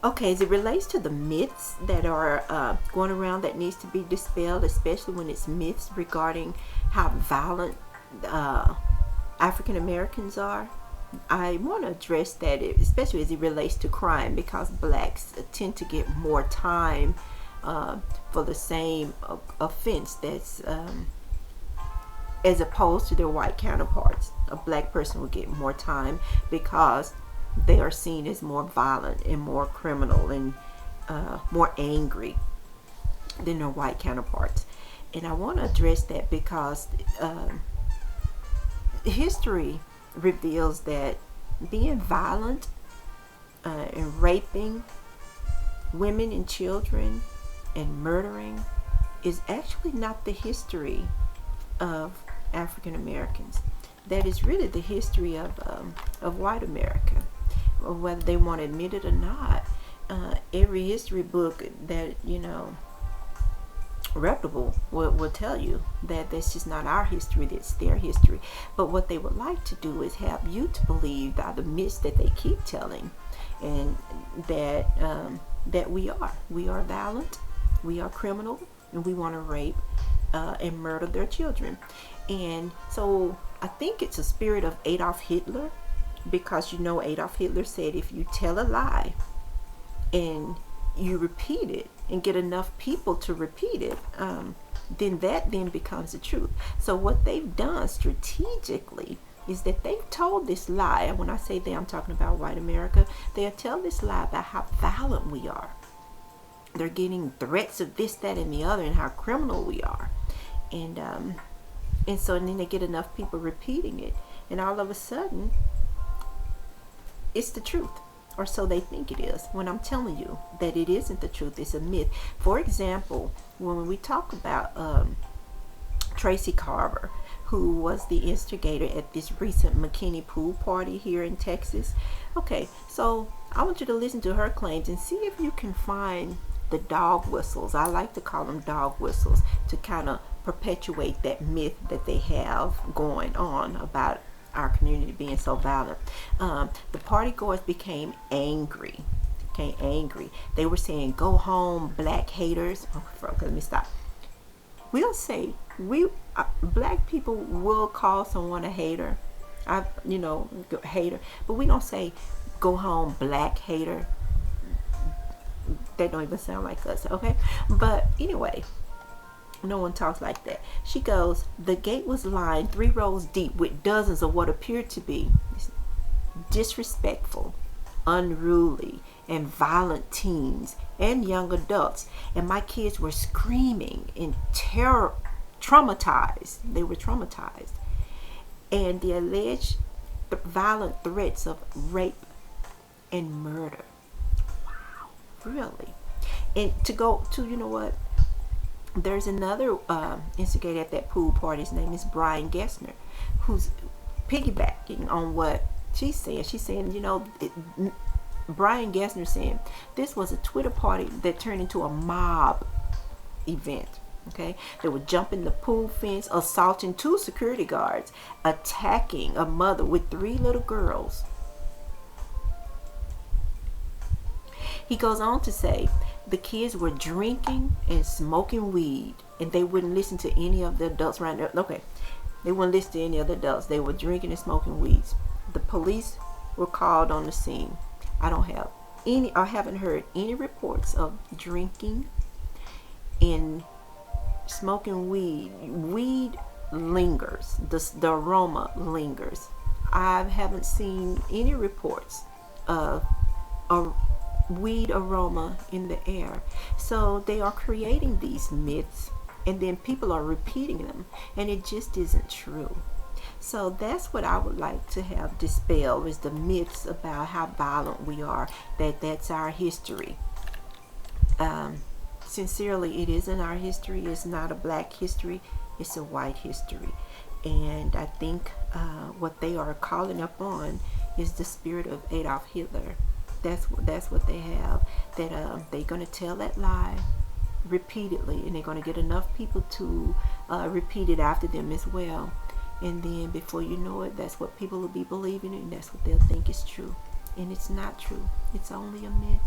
Okay, as it relates to the myths that are going around that needs to be dispelled, especially when it's myths regarding how violent uh, African Americans are, I want to address that, especially as it relates to crime, because blacks tend to get more time uh, for the same offense that's as opposed to their white counterparts. A black person will get more time because they are seen as more violent and more criminal and more angry than their white counterparts. And I want to address that because history reveals that being violent and raping women and children and murdering is actually not the history of African Americans. That is really the history of white America, whether they want to admit it or not. Every history book that reputable will tell you that that's just not our history, that's their history. But what they would like to do is have you to believe that the myths that they keep telling, and that we are violent, we are criminal, and we want to rape and murder their children. And so I think it's a spirit of Adolf Hitler, because Adolf Hitler said if you tell a lie and you repeat it and get enough people to repeat it, then that then becomes the truth. So what they've done strategically is that they've told this lie, and when I say they, I'm talking about white America. They'll tell this lie about how violent we are. They're getting threats of this, that, and the other, and how criminal we are. And so then they get enough people repeating it, and all of a sudden it's the truth, or so they think it is, when I'm telling you that it isn't the truth. It's a myth. For example, when we talk about Tracy Carver, who was the instigator at this recent McKinney pool party here in Texas. Okay, so I want you to listen to her claims and see if you can find the dog whistles. I like to call them dog whistles to kind of perpetuate that myth that they have going on about our community being so violent. The party goers became angry. They were saying, "Go home, black haters." Okay, let me stop. We'll say black people will call someone a hater. Hater, but we don't say, "Go home, black hater." They don't even sound like us, okay? But anyway, no one talks like that. She goes, "The gate was lined 3 rows deep with dozens of what appeared to be disrespectful, unruly, and violent teens and young adults. And my kids were screaming in terror, traumatized. They were traumatized. And the alleged violent threats of rape and murder." Really. And to go to, there's another instigator at that pool party. His name is Brian Gessner, who's piggybacking on what she's saying. She's saying, Brian Gessner saying this was a Twitter party that turned into a mob event. Okay, they were jumping the pool fence, assaulting 2 security guards, attacking a mother with 3 little girls. He goes on to say the kids were drinking and smoking weed, and they wouldn't listen to any of the adults around there. Okay, they wouldn't listen to any of the adults. They were drinking and smoking weeds. The police were called on the scene. I haven't heard any reports of drinking and smoking weed. Weed lingers. The aroma lingers. I haven't seen any reports of a weed aroma in the air. So they are creating these myths, and then people are repeating them, and it just isn't true. So that's what I would like to have dispelled, is the myths about how violent we are, that's our history. Sincerely, it isn't our history. It's not a black history. It's a white history. And I think what they are calling upon is the spirit of Adolf Hitler. That's what they have. That they're going to tell that lie repeatedly, and they're going to get enough people to repeat it after them as well. And then before you know it, that's what people will be believing, and that's what they'll think is true. And it's not true. It's only a myth.